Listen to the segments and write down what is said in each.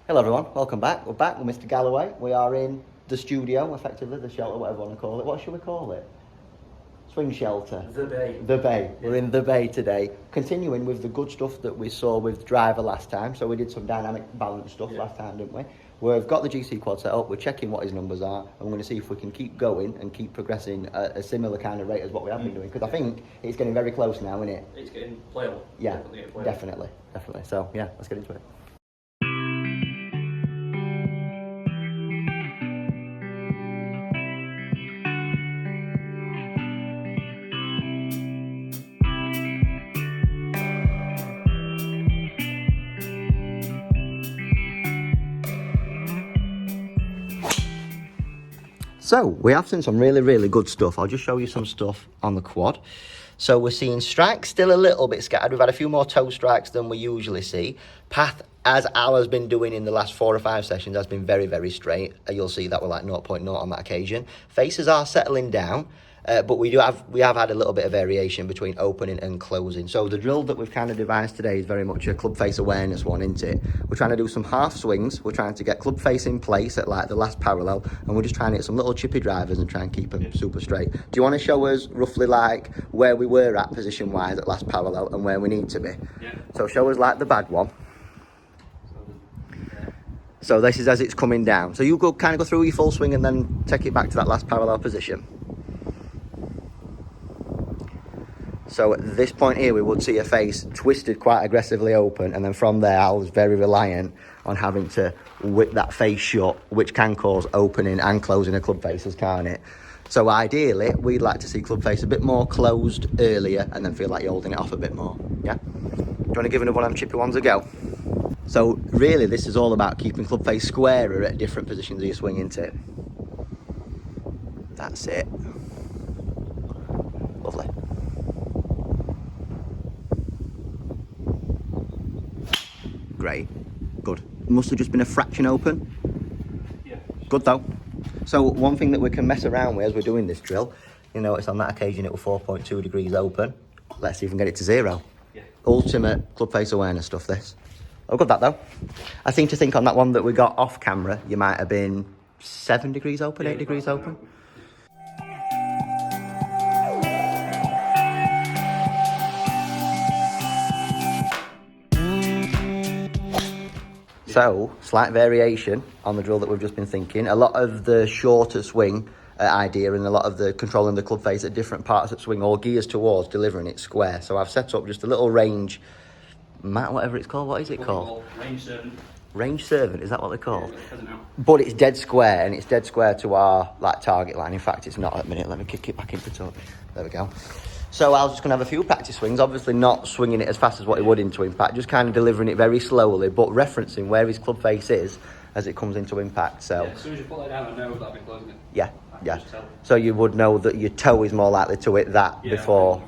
Hello everyone, welcome back. We're back with Mr. Galloway. We are in the studio, effectively, the shelter, whatever you want to call it. What should we call it? Swing shelter. The Bay. The Bay. Yeah. We're in the Bay today. Continuing with the good stuff that we saw with Driver last time. So we did some dynamic balance stuff last time, didn't we? We've got the GC quad set up, we're checking what his numbers are, and we're going to see if we can keep going and keep progressing at a similar kind of rate as what we have been doing. Because I think it's getting very close now, isn't it? It's getting playable. Yeah, Definitely. definitely. So yeah, let's get into it. So, we have seen some really good stuff. I'll just show you some stuff on the quad. So, we're seeing strikes still a little bit scattered. We've had a few more toe strikes than we usually see. Path, as Ala's been doing in the last 4 or 5 sessions, has been very straight. You'll see that we're like 0.0 on that occasion. Faces are settling down. But we have had a little bit of variation between opening and closing. So the drill that we've kind of devised today is very much a club face awareness one, isn't it? We're trying to do some half swings. We're trying to get club face in place at like the last parallel, and we're just trying to hit some little chippy drivers and try and keep them super straight. Do you want to show us roughly like where we were at position wise at last parallel and where we need to be? Yeah. So show us like the bad one. So this is as it's coming down. So you kind of go through your full swing and then take it back to that last parallel position. So at this point here, we would see a face twisted quite aggressively open, and then from there, I was very reliant on having to whip that face shut, which can cause opening and closing of club faces, can't it? So ideally, we'd like to see club face a bit more closed earlier, and then feel like you're holding it off a bit more, yeah? Do you want to give another one of them chippy ones a go? So really, this is all about keeping club face squarer at different positions of your swing, isn't it? That's it. Lovely. Great, good. Must have just been a fraction open. Yeah. Good though. So one thing that we can mess around with as we're doing this drill, you notice on that occasion it was 4.2 degrees open. Let's see if we can get it to 0. Yeah. Ultimate club face awareness stuff, this. Oh, good that though. I seem to think on that one that we got off camera, you might have been 7 degrees open, 8 degrees open. So, slight variation on the drill that we've just been thinking. A lot of the shorter swing idea and a lot of the controlling the club face at different parts of the swing all gears towards delivering it square. So I've set up just a little range, whatever it's called. What is it called? Range servant. Range servant, is that what they're called? Yeah, but it's dead square, and it's dead square to our like target line. In fact, it's not at the minute. Let me kick it back into top. There we go. So I was just going to have a few practice swings, obviously not swinging it as fast as what he would into impact, just kind of delivering it very slowly, but referencing where his club face is as it comes into impact. So yeah, as soon as you put that down, I know that I've been closing it. Yeah. So you would know that your toe is more likely to hit that before.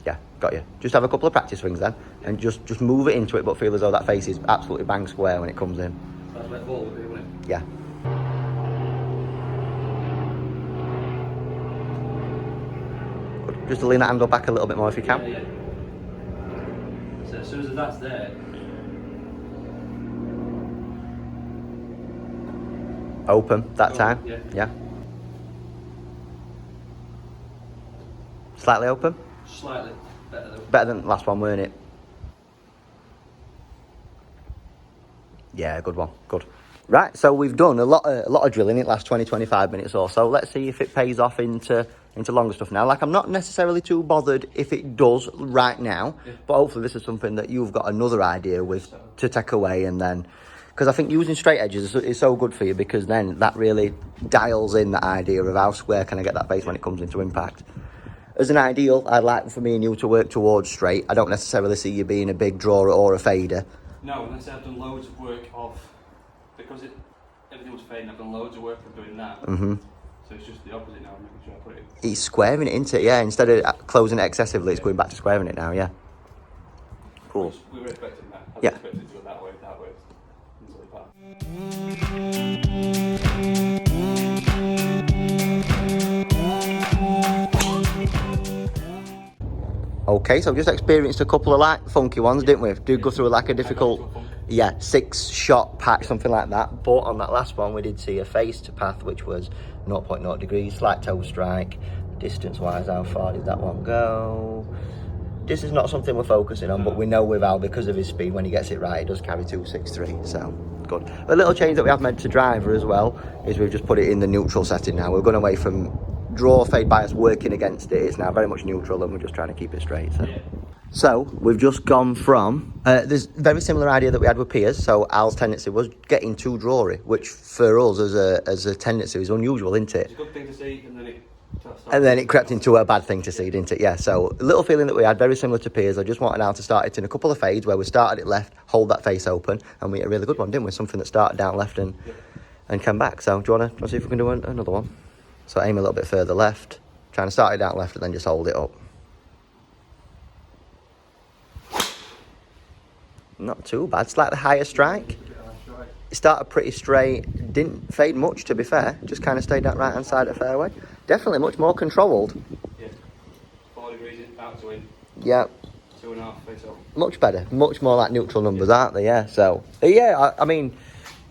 Yeah, got you. Just have a couple of practice swings then, and just move it into it, but feel as though that face is absolutely bang square when it comes in. That's where the ball would be, wouldn't it? Yeah. Just to lean that handle back a little bit more if you can. Yeah. So as soon as that's there. Open that time. Yeah. Slightly open. Slightly better though. Better than the last one, weren't it? Yeah, good one. Good. Right, so we've done a lot of drilling in the last 20-25 minutes or so. Let's see if it pays off into longer stuff now. Like, I'm not necessarily too bothered if it does right now, but hopefully this is something that you've got another idea with to take away, and then, because I think using straight edges is so good for you, because then that really dials in that idea of how square can I get that face when it comes into impact. As an ideal, I'd like for me and you to work towards straight. I don't necessarily see you being a big drawer or a fader. No, unless I've done loads of work because everything was fading, I've done loads of work of doing that. Mm-hmm. So it's just the opposite now, I'm making sure I put it. He's squaring it, isn't it? Yeah, instead of closing it excessively, it's going back to squaring it now, yeah. Cool. We were expecting that. I was expecting it to go that way, until it passed. Okay, so we've just experienced a couple of like funky ones, didn't we? Do go through like a difficult Yeah, 6-shot patch, something like that. But on that last one, we did see a face to path, which was 0.0 degrees, slight toe strike. Distance-wise, how far did that one go? This is not something we're focusing on, but we know with Al, because of his speed, when he gets it right, he does carry 263, so good. A little change that we have made to driver as well is we've just put it in the neutral setting now. We've gone away from draw, fade bias, working against it. It's now very much neutral, and we're just trying to keep it straight. So we've just gone from, there's a very similar idea that we had with Piers. So Al's tendency was getting too drawy, which for us as a tendency is unusual, isn't it? It's a good thing to see, and then it crept into a bad thing to see, didn't it? Yeah, so a little feeling that we had, very similar to Piers. I just wanted Al to start it in a couple of fades where we started it left, hold that face open, and we had a really good one, didn't we? Something that started down left and came back. So do you want to see if we can do another one? So aim a little bit further left, trying to start it down left and then just hold it up. Not too bad, slightly higher strike. It started pretty straight, didn't fade much to be fair, just kind of stayed that right hand side of the fairway. Definitely much more controlled. Yeah, 4 degrees out to in. Yeah. 2.5 face up. Much better, much more like neutral numbers, aren't they? Yeah, so, yeah, I mean,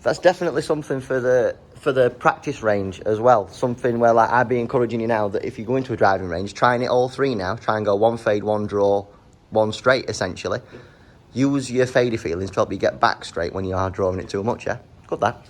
that's definitely something for the practice range as well. Something where, like, I'd be encouraging you now that if you go into a driving range, trying it all three now, try and go one fade, one draw, one straight, essentially. Use your fadey feelings to help you get back straight when you are drawing it too much, yeah? Good that.